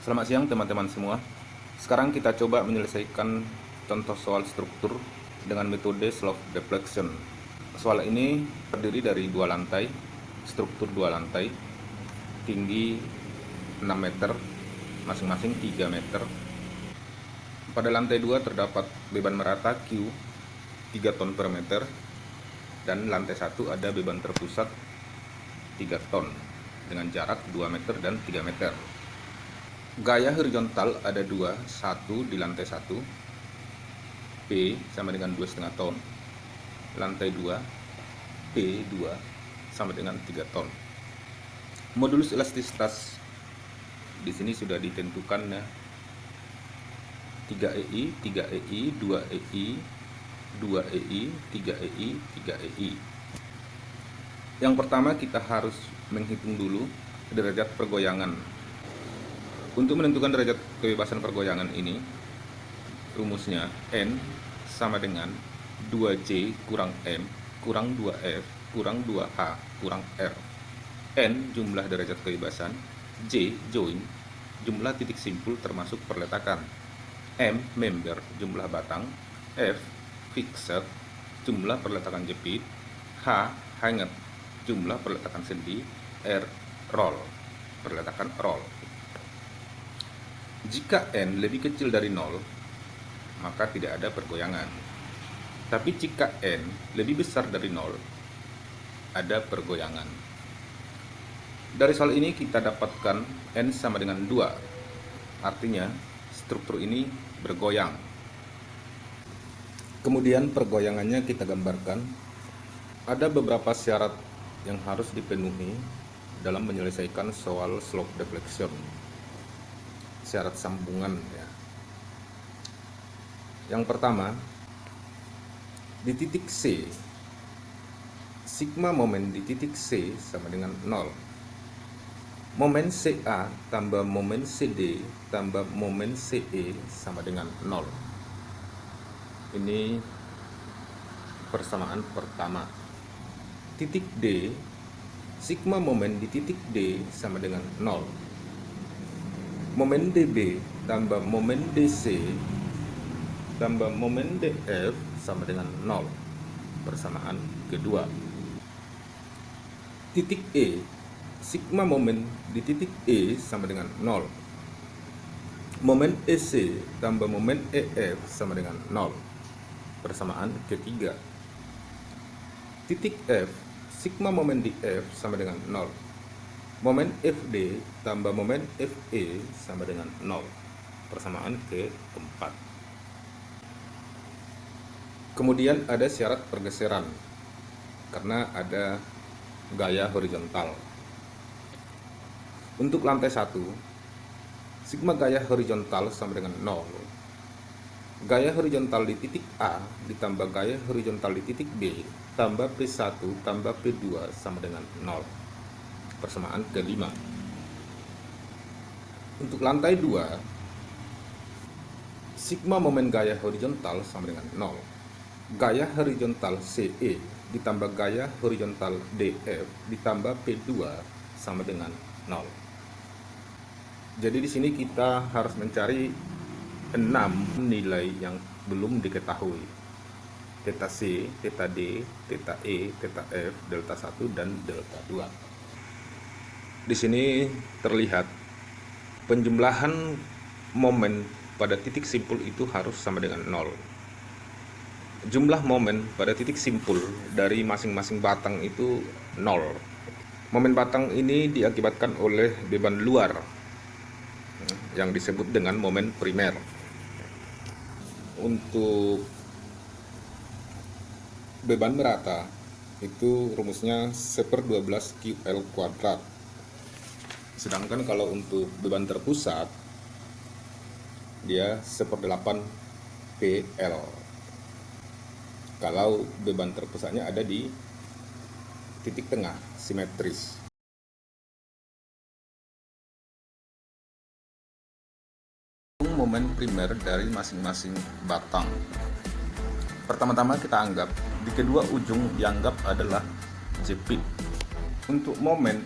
Selamat siang teman-teman semua. Sekarang kita coba menyelesaikan contoh soal struktur dengan metode slope deflection. Soal ini terdiri dari dua lantai, struktur dua lantai, tinggi 6 meter, masing-masing 3 meter. Pada lantai 2 terdapat beban merata Q 3 ton per meter, dan lantai 1 ada beban terpusat 3 ton dengan jarak 2 meter dan 3 meter. Gaya horizontal ada dua, satu di lantai 1, P sama dengan 2,5 ton. Lantai 2, P2 sama dengan 3 ton. Modulus elastisitas di sini sudah ditentukan ya. 3 EI, 3 EI, 2 EI, 2 EI, 3 EI, 3 EI. Yang pertama kita harus menghitung dulu derajat pergoyangan. Untuk menentukan derajat kebebasan pergoyangan ini, rumusnya N sama dengan 2J kurang M kurang 2F kurang 2H kurang R. N jumlah derajat kebebasan, J join jumlah titik simpul termasuk perletakan, M member jumlah batang, F fixed jumlah perletakan jepit, H hanger jumlah perletakan sendi, R roll perletakan roll. Jika N lebih kecil dari 0, maka tidak ada pergoyangan. Tapi jika N lebih besar dari 0, ada pergoyangan. Dari soal ini kita dapatkan N sama dengan 2. Artinya struktur ini bergoyang. Kemudian pergoyangannya kita gambarkan. Ada beberapa syarat yang harus dipenuhi dalam menyelesaikan soal slope deflection. Syarat sambungan ya. Yang pertama, di titik C, sigma momen di titik C sama dengan 0. Momen CA tambah momen CD tambah momen CE sama dengan 0. Ini persamaan pertama. Titik D, sigma momen di titik D sama dengan 0. Momen DB tambah momen DC tambah momen DF sama dengan 0. Persamaan kedua. Titik E, sigma momen di titik E sama dengan 0. Momen EC tambah momen EF sama dengan 0. Persamaan ketiga. Titik F, sigma momen di F sama dengan 0. Momen FD tambah momen FE sama dengan 0. Persamaan keempat. Kemudian ada syarat pergeseran karena ada gaya horizontal. Untuk lantai 1, sigma gaya horizontal sama dengan 0. Gaya horizontal di titik A ditambah gaya horizontal di titik B tambah P1 tambah P2 sama dengan 0. Persamaan kelima. Untuk lantai 2, sigma momen gaya horizontal sama dengan 0. Gaya horizontal CE ditambah gaya horizontal DF ditambah P2 sama dengan 0. Jadi di sini kita harus mencari 6 nilai yang belum diketahui. Theta C, theta D, theta E, theta F, delta 1 dan delta 2. Di sini terlihat penjumlahan momen pada titik simpul itu harus sama dengan 0. Jumlah momen pada titik simpul dari masing-masing batang itu 0. Momen batang ini diakibatkan oleh beban luar yang disebut dengan momen primer. Untuk beban merata itu rumusnya 1/12 QL kuadrat. Sedangkan kalau untuk beban terpusat dia 1/8 PL. Kalau beban terpusatnya ada di titik tengah simetris. Momen primer dari masing-masing batang. Pertama-tama kita anggap di kedua ujung dianggap adalah jepit. Untuk momen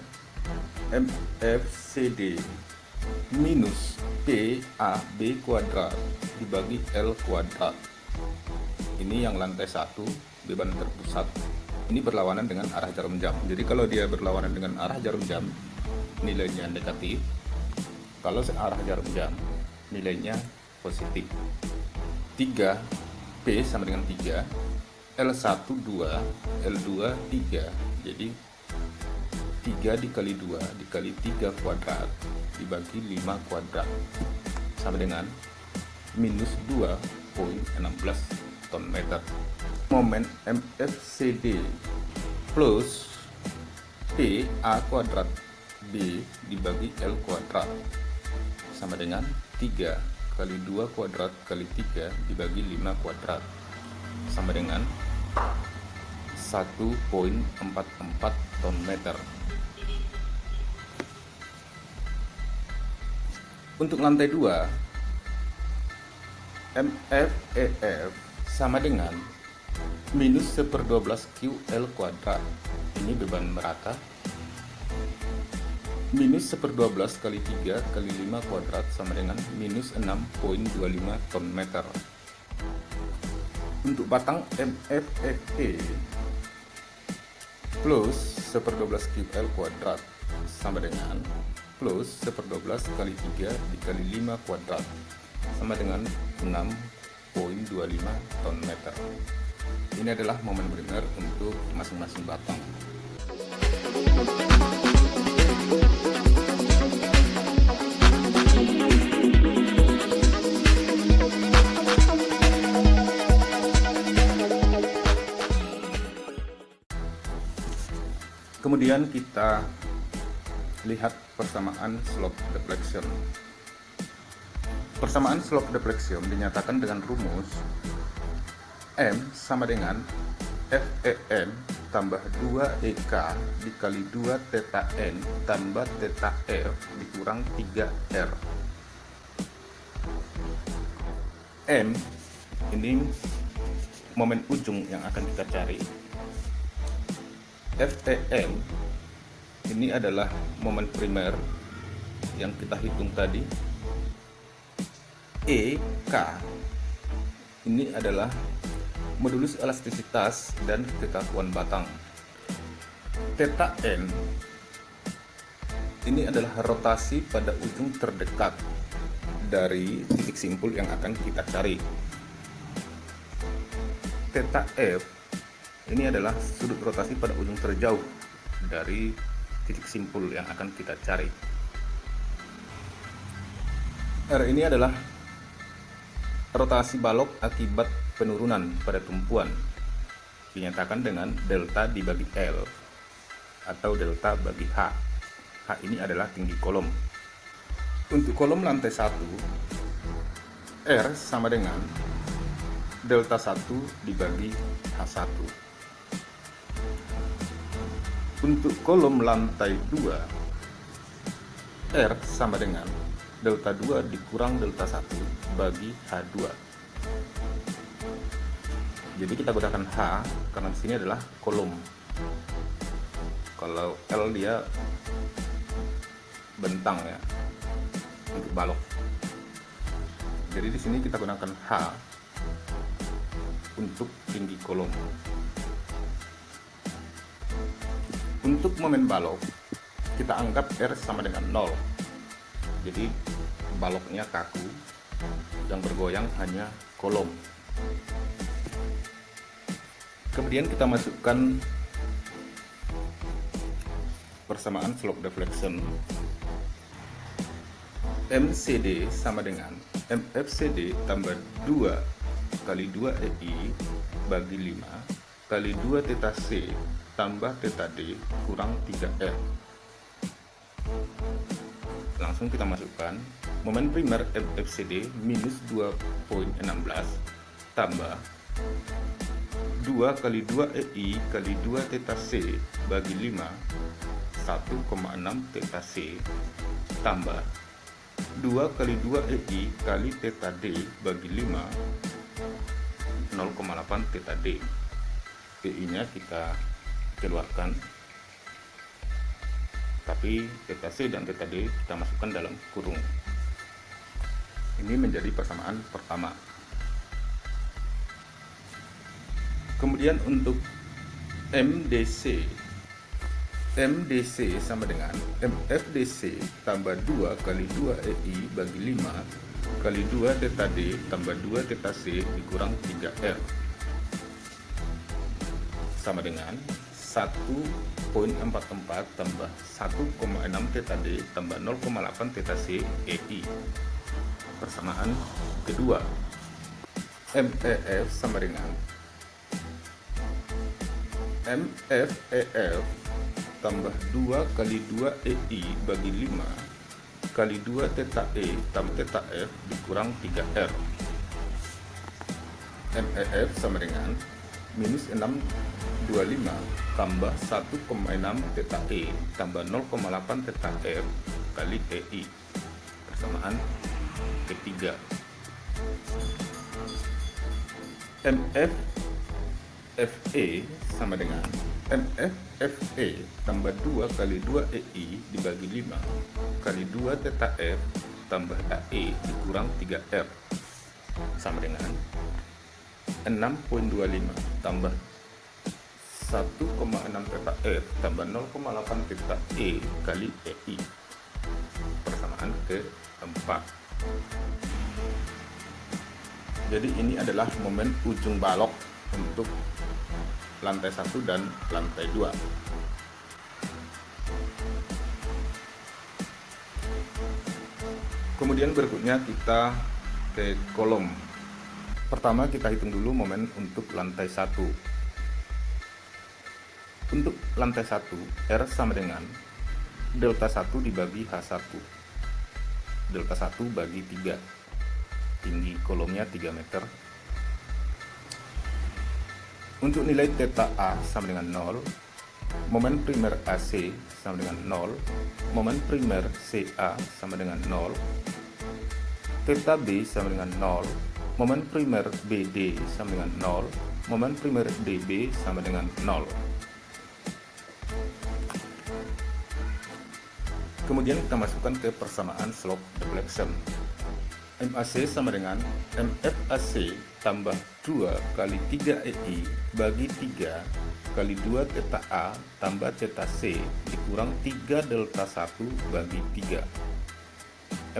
MFCD minus PAB kuadrat dibagi L kuadrat. Ini yang lantai 1, beban terpusat. Ini berlawanan dengan arah jarum jam. Jadi kalau dia berlawanan dengan arah jarum jam, nilainya negatif. Kalau searah jarum jam, nilainya positif. 3, P sama dengan 3, L1 2, L2 3. Jadi 3 dikali 2 dikali 3 kuadrat dibagi 5 kuadrat sama dengan minus 2,16 ton meter. Momen MFCD plus PA kuadrat B dibagi L kuadrat sama dengan 3 kali 2 kuadrat kali 3 dibagi 5 kuadrat sama dengan 1,44 ton meter. Untuk lantai 2, MFEF sama dengan minus 1/12 QL kuadrat. Ini beban merata. Minus 1/12 kali 3 kali 5 kuadrat sama dengan minus 6,25 ton meter. Untuk batang MFFE plus 1/12 QL kuadrat sama dengan plus 1/12 kali 3 dikali 5 kuadrat sama dengan 6,25 ton meter. Ini adalah momen primer untuk masing-masing batang. Kemudian kita lihat persamaan slope deflection. Persamaan slope deflection dinyatakan dengan rumus M sama dengan FEN tambah 2EK dikali 2 theta N tambah theta F dikurang 3R. M ini momen ujung yang akan kita cari. FEN ini adalah momen primer yang kita hitung tadi. EK ini adalah modulus elastisitas dan kekakuan batang. Theta N ini adalah rotasi pada ujung terdekat dari titik simpul yang akan kita cari. Theta F ini adalah sudut rotasi pada ujung terjauh dari titik simpul yang akan kita cari. R ini adalah rotasi balok akibat penurunan pada tumpuan, dinyatakan dengan delta dibagi L atau delta bagi H. H ini adalah tinggi kolom. Untuk kolom lantai 1, R sama dengan delta 1 dibagi H1. Untuk kolom lantai 2, R sama dengan delta 2 dikurang delta 1 bagi H2. Jadi kita gunakan H karena di sini adalah kolom. Kalau L dia bentang ya untuk balok. Jadi di sini kita gunakan H untuk tinggi kolom. Untuk momen balok, kita anggap R sama dengan 0. Jadi baloknya kaku, yang bergoyang hanya kolom. Kemudian kita masukkan persamaan slope deflection. MCD sama dengan MFCD tambah 2 kali 2 EI bagi 5 kali 2 theta C tambah theta D kurang 3R. Langsung kita masukkan momen primer MFCD minus 2,16 tambah 2 kali 2 EI kali 2 theta C bagi 5 1,6 theta C tambah 2 kali 2 EI kali theta D bagi 5 0,8 theta D. PI nya kita keluarkan, tapi θ C dan θ D kita masukkan dalam kurung. Ini menjadi persamaan pertama. Kemudian untuk MDC sama dengan MFDC tambah 2 kali 2 EI bagi 5 kali 2 θ D tambah 2 θ C dikurang 3R sama dengan 1,44 tambah 1,6 θ D tambah 0,8 θ C EI. Persamaan kedua, MEF sama dengan MFEF tambah 2 kali 2 EI bagi 5 kali 2 θ E tambah θ F dikurang 3R. MEF sama dengan minus 625 tambah 1,6 θ E tambah 0,8 θ F kali EI. Persamaan ketiga, MFFE sama dengan MFFE tambah 2 kali 2 EI dibagi 5 kali 2 θ F tambah AE dikurang 3R sama dengan 6,25 tambah 1,6 θ F tambah 0,8 θ E kali EI. Persamaan keempat. Jadi ini adalah momen ujung balok untuk lantai 1 dan lantai 2. Kemudian berikutnya kita ke kolom. Pertama kita hitung dulu momen untuk lantai 1. Untuk lantai 1, R sama dengan delta 1 dibagi H1. Delta 1 bagi 3. Tinggi kolomnya 3 meter. Untuk nilai θ A sama dengan 0, momen primer AC sama dengan 0, momen primer CA sama dengan 0, θ B sama dengan 0, momen primer BD sama dengan 0, momen primer DB sama dengan 0. Kemudian kita masukkan ke persamaan slope deflection. MAC sama dengan MFAC tambah 2 kali 3 EI bagi 3 kali 2 θ A tambah θ C dikurang 3 delta 1 bagi 3.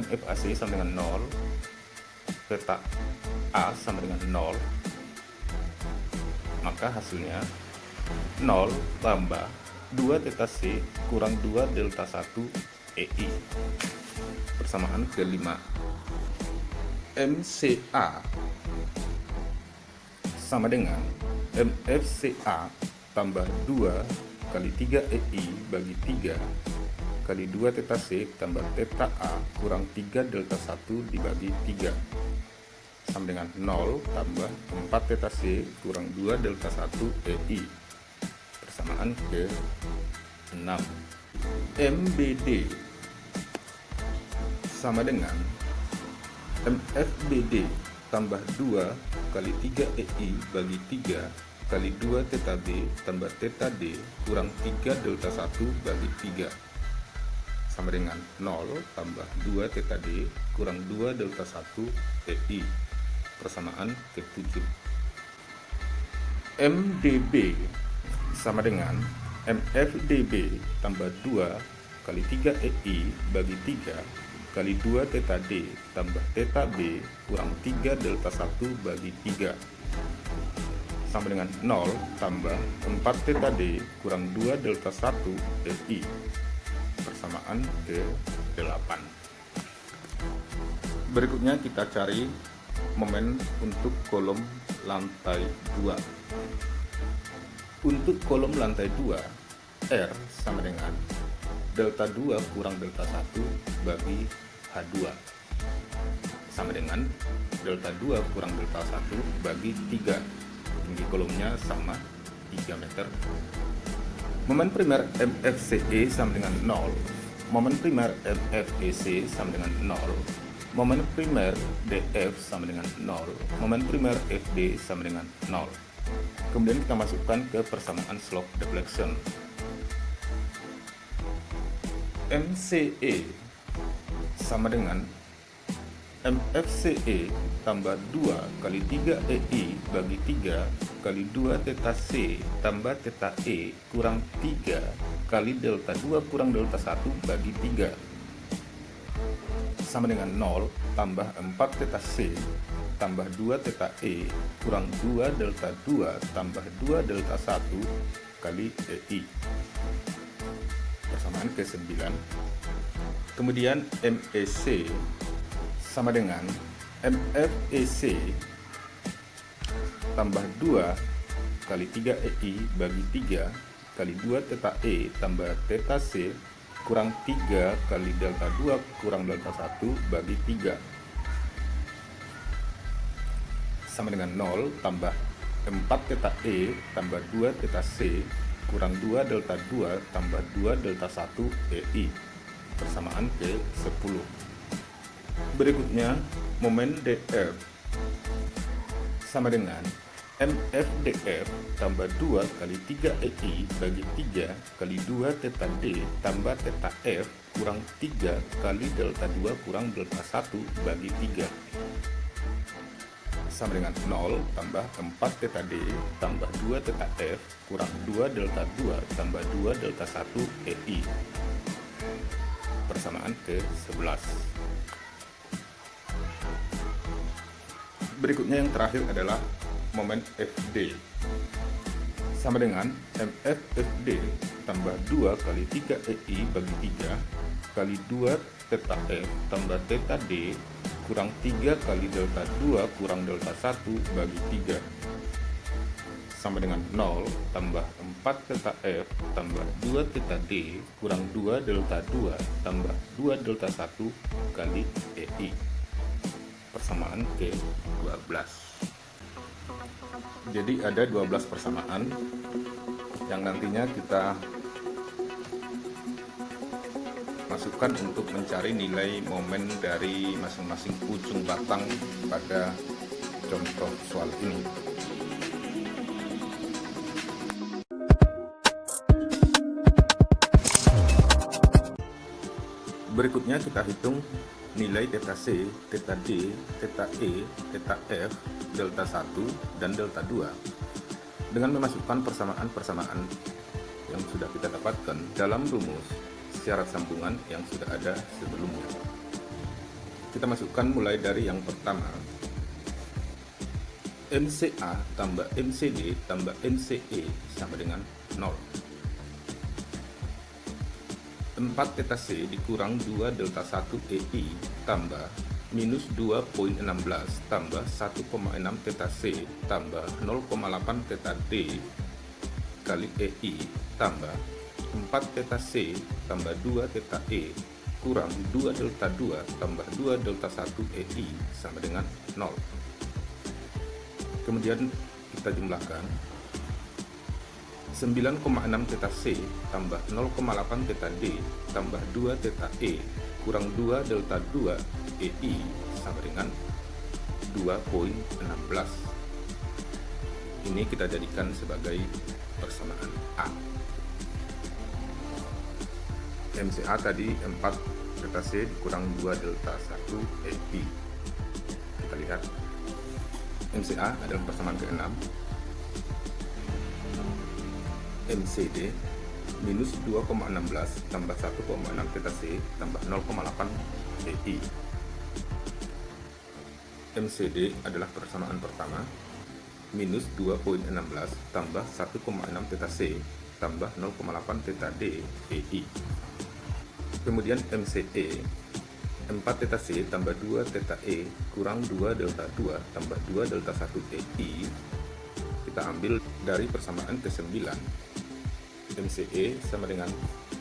MFAC sama dengan 0, θ A sama dengan 0, maka hasilnya 0 tambah 2 θ C kurang 2 delta 1 EI. Persamaan kelima, MCA sama dengan MFCA tambah 2 kali 3 EI bagi 3 kali 2 θ C tambah θ A kurang 3 delta 1 dibagi 3 sama dengan 0 tambah 4 θ C kurang 2 delta 1 EI. Persamaan ke 6, MBD sama dengan MFBD tambah 2 kali 3 EI bagi 3 kali 2 θ B tambah θ D kurang 3 delta 1 bagi 3 sama dengan 0 tambah 2 θ D kurang 2 delta 1 EI. Persamaan ke-7, MDB sama dengan MFDB tambah 2 kali 3 EI bagi 3 kali 2 θ D tambah θ B kurang 3 delta 1 bagi 3 sama dengan 0 tambah 4 θ D kurang 2 delta 1 EI. Persamaan ke-8. Berikutnya kita cari momen untuk kolom lantai 2. Untuk kolom lantai 2, R sama dengan delta 2 kurang delta 1 bagi H2 sama dengan delta 2 kurang delta 1 bagi 3. Tinggi kolomnya sama 3 meter. Momen primer MFCE sama dengan 0, momen primer MFEC sama dengan 0, momen primer DF sama dengan 0, momen primer FD sama dengan 0. Kemudian kita masukkan ke persamaan slope deflection. MCE sama dengan MFCE tambah 2 kali 3EI bagi 3 kali 2 theta C tambah theta E kurang 3 kali delta 2 kurang delta 1 bagi 3 sama dengan 0 tambah 4 theta C tambah 2 theta E kurang 2 delta 2 tambah 2 delta 1 kali EI. Persamaan ke-9. Kemudian MEC sama dengan MFEC tambah 2 kali 3EI bagi 3 kali 2 theta E tambah theta C kurang 3 kali delta 2 kurang delta 1 bagi 3 sama dengan 0 tambah 4 theta E tambah 2 theta C kurang 2 delta 2 tambah 2 delta 1 EI. Persamaan ke-10. Berikutnya momen DF sama dengan MFDF tambah 2 kali 3EI bagi 3 kali 2 theta D tambah theta F kurang 3 kali delta 2 kurang delta 1 bagi 3 sama dengan 0 tambah 4 theta D tambah 2 theta F kurang 2 delta 2 tambah 2 delta 1 EI. Persamaan ke-11. Berikutnya yang terakhir adalah momen FD sama dengan MFFD tambah 2 kali 3EI bagi 3 kali 2 theta F tambah theta D kurang 3 kali delta 2 kurang delta 1 bagi 3 sama dengan 0 tambah 4 theta F tambah 2 theta D kurang 2 delta 2 tambah 2 delta 1 kali EI. Persamaan ke-12. Jadi ada 12 persamaan yang nantinya kita masukkan untuk mencari nilai momen dari masing-masing ujung batang pada contoh soal ini. Berikutnya kita hitung nilai theta C, theta D, theta E, theta F, delta 1, dan delta 2 dengan memasukkan persamaan-persamaan yang sudah kita dapatkan dalam rumus syarat sambungan yang sudah ada sebelumnya. Kita masukkan mulai dari yang pertama. MCA tambah MCD tambah MCE sama dengan 0. 4 theta C dikurang 2 delta 1 EI tambah minus 2,16 tambah 1,6 theta C tambah 0,8 theta D kali EI tambah 4 theta C tambah 2 theta E kurang 2 delta 2 tambah 2 delta 1 EI sama dengan 0. Kemudian kita jumlahkan 9,6 theta C tambah 0,8 theta D tambah 2 theta E kurang 2 delta 2 EI sama dengan 2,16. Ini kita jadikan sebagai persamaan A. MCA tadi 4 theta C dikurang 2 delta 1 EI. Kita lihat MCA adalah persamaan ke-6. MCD minus 2,16 tambah 1,6 theta C tambah 0,8 EI. MCD adalah persamaan pertama, minus 2,16 tambah 1,6 theta C tambah 0,8 theta D EI. Kemudian MCE 4 theta C tambah 2 theta E kurang 2 delta 2 tambah 2 delta 1 EI. Kita ambil dari persamaan ke-9. MCE sama dengan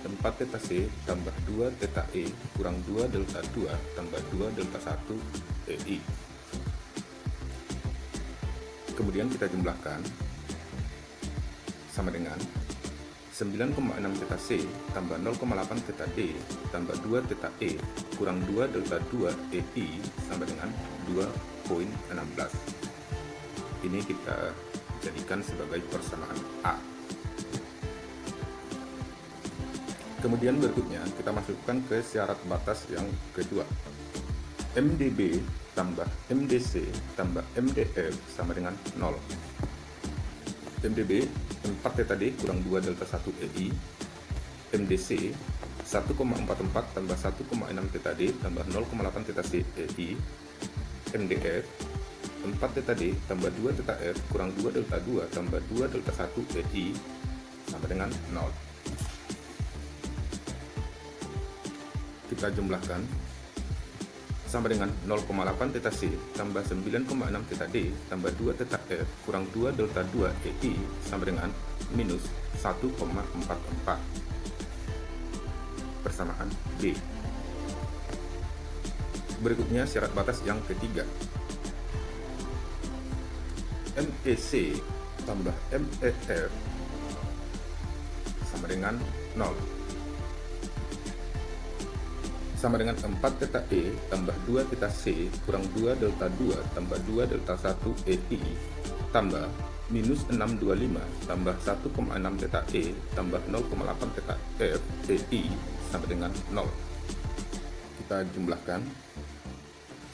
4 theta C tambah 2 theta E kurang 2 delta 2 tambah 2 delta 1 EI. Kemudian kita jumlahkan sama dengan 9,6 theta C tambah 0,8 theta D tambah 2 theta E kurang 2 delta 2 EI sama dengan 2,16. Ini kita jadikan sebagai persamaan A. Kemudian berikutnya kita masukkan ke syarat batas yang kedua. MDB tambah MDC tambah MDF sama dengan 0. MDB 4 theta D kurang 2 delta 1 EI. MDC 1,44 tambah 1,6 theta D tambah 0,8 theta C EI. MDF 4 theta D tambah 2 theta F kurang 2 delta 2 tambah 2 delta 1 EI sama dengan 0. Kita jumlahkan sama dengan 0,8 theta C tambah 9,6 theta D tambah 2 theta F kurang 2 delta 2 EI sama dengan minus 1,44 persamaan B. Berikutnya syarat batas yang ketiga. MEC tambah MEF sama dengan 0. Sama dengan 4 theta E tambah 2 theta C kurang 2 delta 2 tambah 2 delta 1 EI tambah minus 625 tambah 1,6 theta E tambah 0,8 theta F EI sama dengan 0. Kita jumlahkan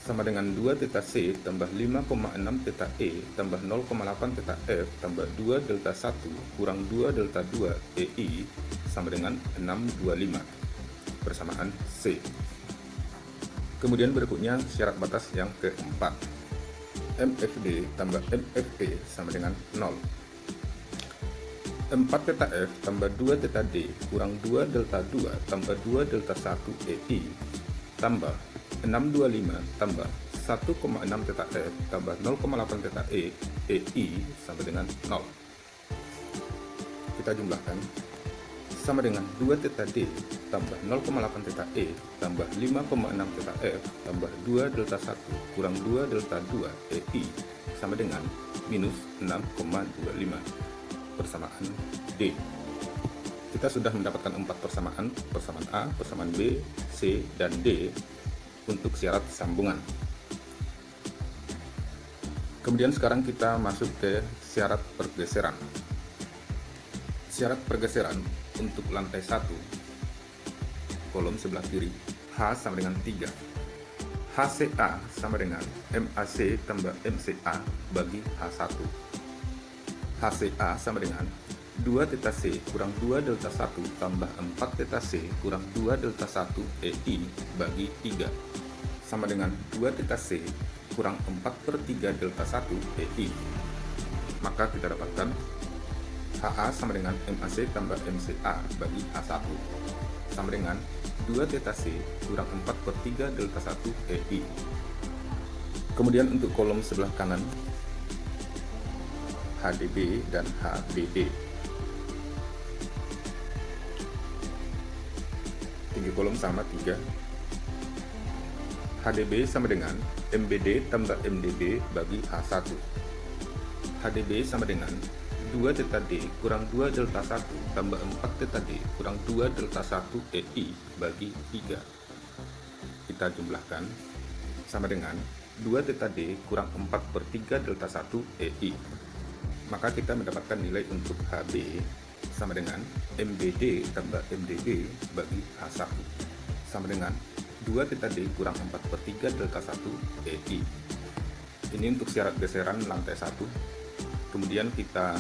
sama dengan 2 theta C tambah 5,6 theta E tambah 0,8 theta F tambah 2 delta 1 kurang 2 delta 2 EI sama dengan 625 persamaan C. Kemudian berikutnya syarat batas yang keempat. MFD tambah MFE sama dengan 0. 4 theta F tambah 2 theta D kurang 2 delta 2 tambah 2 delta 1 EI tambah 625 tambah 1,6 theta F tambah 0,8 theta E EI sama dengan 0. Kita jumlahkan sama dengan 2 theta D tambah 0,8 theta E tambah 5,6 theta F tambah 2 delta 1 kurang 2 delta 2 EI sama dengan minus 6,25 persamaan D. Kita sudah mendapatkan 4 persamaan A, persamaan B, C, dan D untuk syarat sambungan. Kemudian sekarang kita masuk ke syarat pergeseran. Syarat pergeseran untuk lantai 1, kolom sebelah kiri, H sama dengan 3. HCA sama dengan MAC tambah MCA bagi H1. HCA sama dengan 2 theta C kurang 2 delta 1 tambah 4 theta C kurang 2 delta 1 EI bagi 3 sama dengan 2 theta C kurang 4/3 delta 1 EI. Maka kita dapatkan HA sama dengan MAC tambah MCA bagi H1 sama dengan 2 theta C kurang 4/3 delta 1 EI. Kemudian untuk kolom sebelah kanan, HDB dan HBD. Tinggi kolom sama 3. HDB sama dengan MBD tambah MDB bagi H1. HDB sama dengan 2 theta D kurang 2 delta 1 tambah 4 theta D kurang 2 delta 1 EI bagi 3. Kita jumlahkan sama dengan 2 theta D kurang 4/3 delta 1 EI. Maka kita mendapatkan nilai untuk HB sama dengan MBD tambah MDB bagi H1 sama dengan 2 theta D kurang 4/3 delta 1 EI. Ini untuk syarat geseran lantai 1. Kemudian kita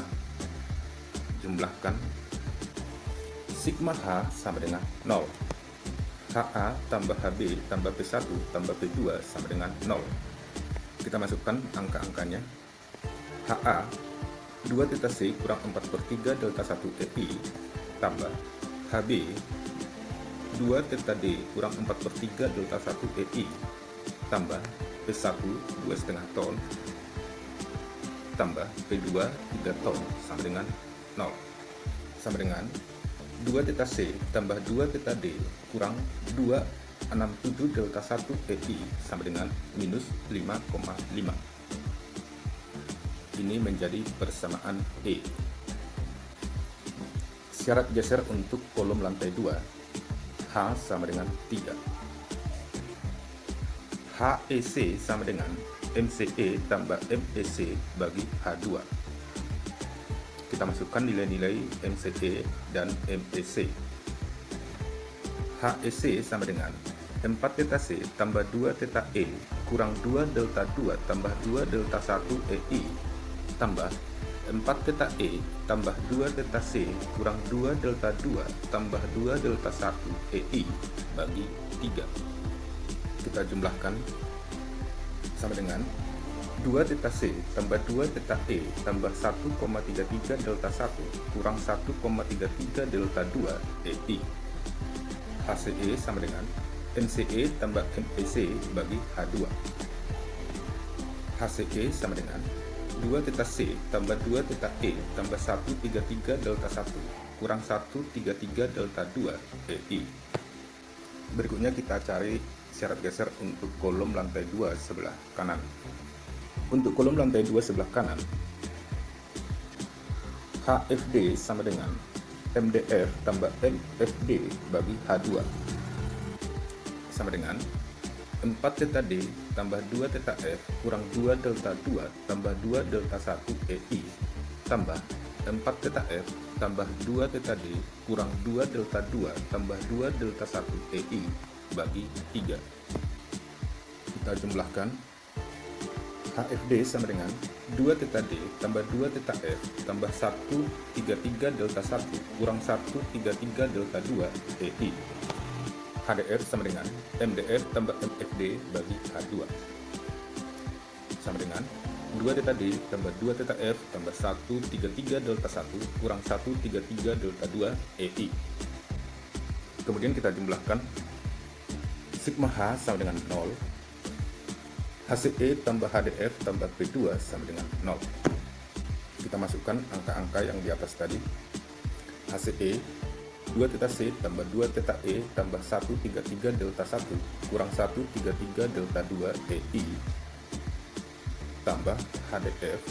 jumlahkan sigma H sama dengan 0. HA tambah HB tambah P1 tambah P2 sama dengan 0. Kita masukkan angka-angkanya. HA 2 theta C kurang 4/3 delta 1 EI tambah HB 2 theta D kurang 4/3 delta 1 EI tambah P1 2,5 ton tambah P2 3 ton sama dengan 0 sama dengan 2 theta C tambah 2 theta D kurang 267 delta 1 EI sama dengan minus 5,5. Ini menjadi persamaan E. Syarat geser untuk kolom lantai 2, H sama dengan 3. HEC sama dengan MCE tambah MEC bagi H2. kita masukkan nilai-nilai MCE dan MEC. HEC sama dengan 4 theta C tambah 2 theta E kurang 2 delta 2 tambah 2 delta 1 EI tambah 4 theta E tambah 2 theta C kurang 2 delta 2 tambah 2 delta 1 EI bagi 3. Kita jumlahkan sama dengan 2 theta C tambah 2 theta E tambah 1,33 delta 1 kurang 1,33 delta 2 EI. HCE sama dengan MCE tambah MEC bagi H2. HCE sama dengan 2 theta C tambah 2 theta E tambah 133 delta 1 kurang 133 delta 2 EI. Berikutnya kita cari syarat geser untuk kolom lantai 2 sebelah kanan. Untuk kolom lantai 2 sebelah kanan, HFD sama dengan MDF tambah MFD bagi H2 sama dengan 4 theta D tambah 2 theta F kurang 2 delta 2 tambah 2 delta 1 EI tambah 4 theta F tambah 2 theta D kurang 2 delta 2 tambah 2 delta 1 EI bagi 3. Kita jumlahkan HFD sama dengan 2 theta D tambah 2 theta F tambah 133 delta 1 kurang 133 delta 2 EI. HDF sama dengan MDF tambah MFD bagi H2 sama dengan 2 theta D tambah 2 theta F tambah 133 delta 1 kurang 133 delta 2 EI. Kemudian kita jumlahkan sigma H sama dengan 0, HCE tambah HDF tambah P2 sama dengan 0. Kita masukkan angka-angka yang di atas tadi. HCE 2 theta C tambah 2 theta E tambah 133 delta 1 kurang 133 delta 2 EI tambah HDF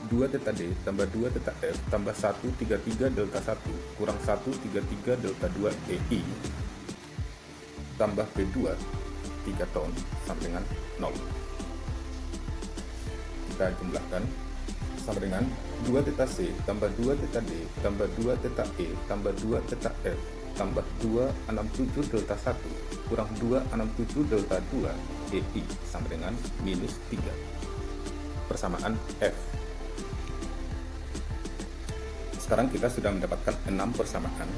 2 theta D tambah 2 theta F tambah 133 delta 1 kurang 133 delta 2 EI tambah P2 3 ton sama dengan 0. Kita jumlahkan sama dengan 2 theta C tambah 2 theta D tambah 2 theta E tambah 2 theta F tambah 267 delta 1 kurang 267 delta 2 EI sama dengan minus 3. Persamaan F. Sekarang kita sudah mendapatkan 6 persamaan.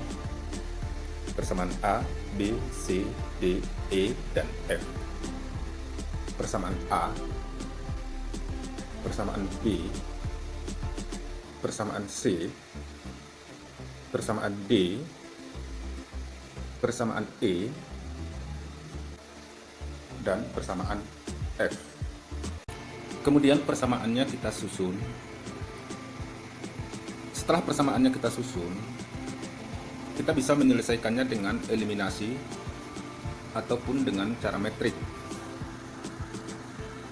Persamaan A, B, C, D, E, dan F. Persamaan A, persamaan B, persamaan C, persamaan D, persamaan E, dan persamaan F. Kemudian persamaannya kita susun. Setelah persamaannya kita susun, kita bisa menyelesaikannya dengan eliminasi ataupun dengan cara metrik.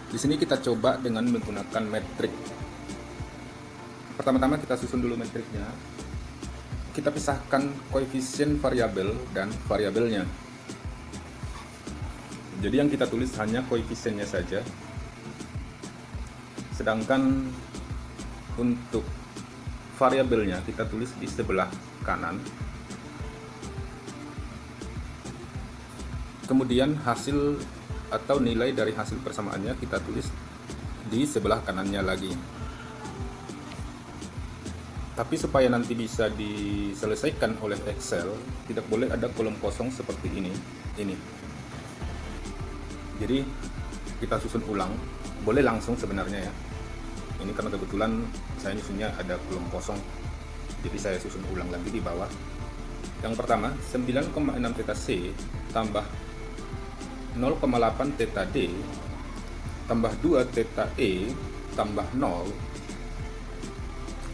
Di sini kita coba dengan menggunakan metrik. Pertama-tama kita susun dulu metriknya. Kita pisahkan koefisien variabel dan variabelnya. Jadi yang kita tulis hanya koefisiennya saja. Sedangkan untuk variabelnya kita tulis di sebelah kanan. Kemudian hasil atau nilai dari hasil persamaannya kita tulis di sebelah kanannya lagi. Tapi supaya nanti bisa diselesaikan oleh Excel, tidak boleh ada kolom kosong seperti ini. Jadi kita susun ulang, boleh langsung sebenarnya ya. Ini karena kebetulan saya nyusunnya ada kolom kosong, jadi saya susun ulang lagi di bawah. Yang pertama 9,6 theta C tambah 0,8 theta D tambah 2 theta E tambah 0.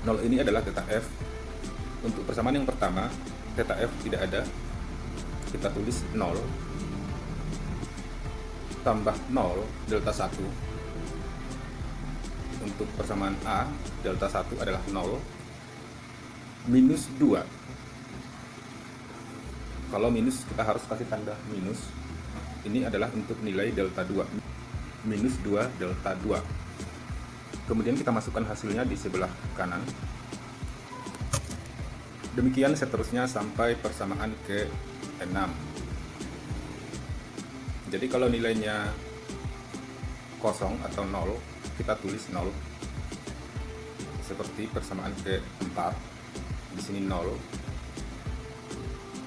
0 ini adalah theta F. Untuk persamaan yang pertama, theta F tidak ada. Kita tulis 0 tambah 0 delta 1. Untuk persamaan A, delta 1 adalah 0 minus 2. Kalau minus kita harus kasih tanda minus. Ini adalah untuk nilai delta 2, minus 2 delta 2. Kemudian kita masukkan hasilnya di sebelah kanan. Demikian seterusnya sampai persamaan ke-6. Jadi kalau nilainya kosong atau 0, kita tulis 0. Seperti persamaan ke-4, di sini 0.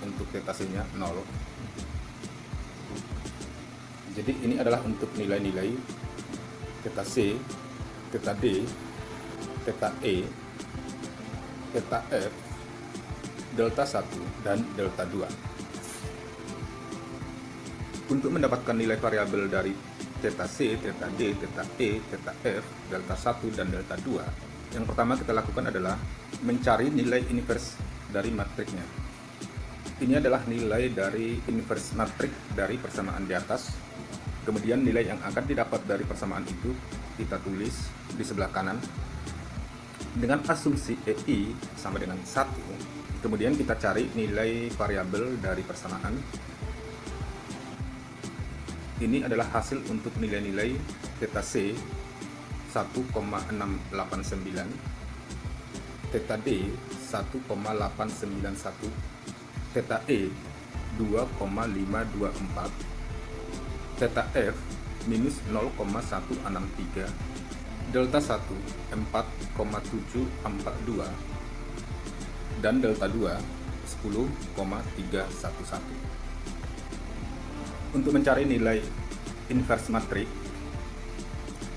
Untuk θ C-nya 0. Jadi ini adalah untuk nilai-nilai θ C, θ D, θ E, θ F, delta 1, dan delta 2. Untuk mendapatkan nilai variabel dari θ C, θ D, θ E, θ F, delta 1, dan delta 2, yang pertama kita lakukan adalah mencari nilai inverse dari matriksnya. Ini adalah nilai dari inverse matrik dari persamaan di atas. Kemudian nilai yang akan didapat dari persamaan itu kita tulis di sebelah kanan dengan asumsi EI sama dengan 1. Kemudian kita cari nilai variabel dari persamaan. Ini adalah hasil untuk nilai-nilai θ C 1,689, θ D 1,891, θ E 2,524, θ F minus 0,163, delta 1 4,742, dan delta 2 10,311. Untuk mencari nilai inverse matrik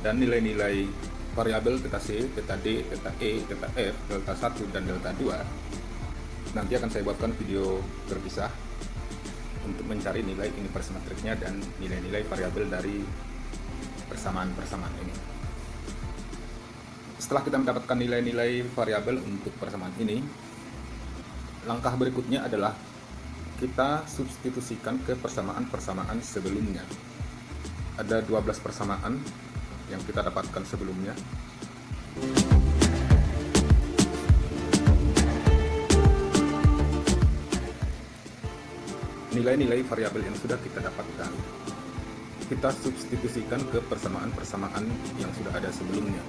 dan nilai-nilai variabel θ C, θ D, θ E, θ F, delta 1, dan delta 2, nanti akan saya buatkan video terpisah untuk mencari nilai inverse matriknya dan nilai-nilai variabel dari persamaan-persamaan ini. Setelah kita mendapatkan nilai-nilai variabel untuk persamaan ini, langkah berikutnya adalah kita substitusikan ke persamaan-persamaan sebelumnya. Ada 12 persamaan yang kita dapatkan sebelumnya. Nilai-nilai variabel yang sudah kita dapatkan, kita substitusikan ke persamaan-persamaan yang sudah ada sebelumnya.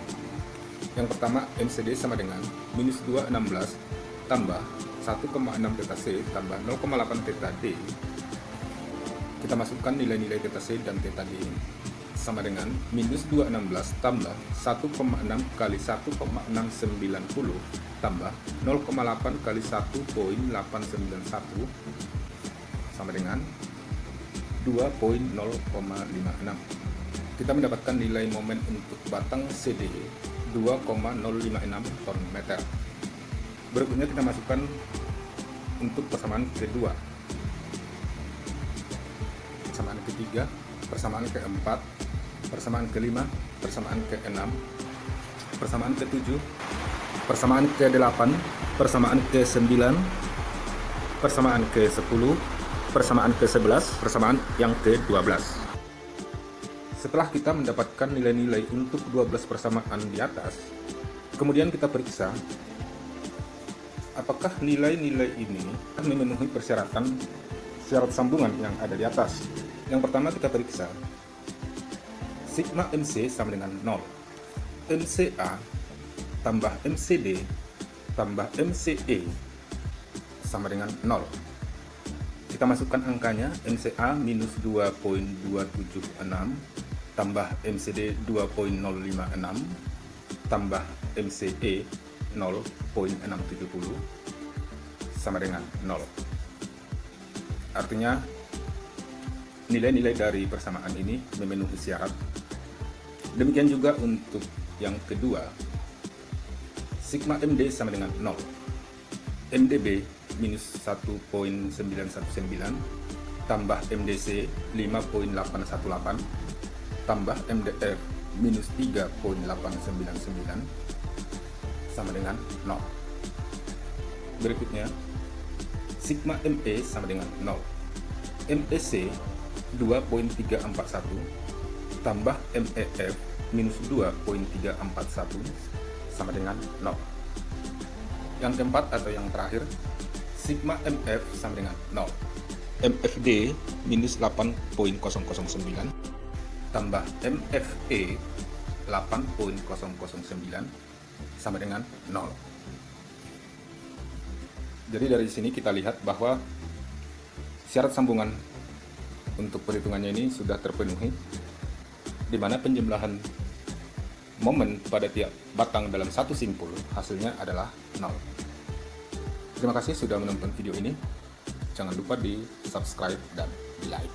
Yang pertama, MCD sama dengan minus 216 tambah 1,6 θ C tambah 0,8 θ D. Kita masukkan nilai-nilai θ C dan θ D sama dengan minus 216 tambah 1,6 kali 1,690 tambah 0,8 kali 1,891 sama dengan 2,056. Kita mendapatkan nilai momen untuk batang CD 2,056 ton meter. Berikutnya kita masukkan untuk persamaan kedua, persamaan ketiga, persamaan keempat, persamaan kelima, persamaan keenam, persamaan ketujuh, persamaan ke-8, persamaan ke-9, persamaan ke-10, persamaan ke-11, persamaan yang ke-12. Setelah kita mendapatkan nilai-nilai untuk 12 persamaan di atas, kemudian kita periksa apakah nilai-nilai ini memenuhi persyaratan syarat sambungan yang ada di atas. Yang pertama kita periksa sigma MC sama dengan 0. MCA tambah MCD tambah MCE sama dengan 0. Kita masukkan angkanya, MCA minus 2,276 tambah MCD 2,056 tambah MCE 0,670 sama dengan 0. Artinya nilai-nilai dari persamaan ini memenuhi syarat. Demikian juga untuk yang kedua, sigma MD sama dengan 0. MDB minus 1,919 tambah MDC 5,818 tambah MDF minus 3,899 sama dengan 0. Berikutnya, sigma ME sama dengan 0. MEC 2,341 tambah MEF minus 2,341 sama dengan 0. Yang keempat atau yang terakhir, sigma MF sama dengan 0. MFD minus 8,009 tambah MFE 8,009 sama dengan 0. Jadi dari sini kita lihat bahwa syarat sambungan untuk perhitungannya ini sudah terpenuhi, di mana penjumlahan momen pada tiap batang dalam satu simpul hasilnya adalah 0. Terima kasih sudah menonton video ini. Jangan lupa di subscribe dan di like.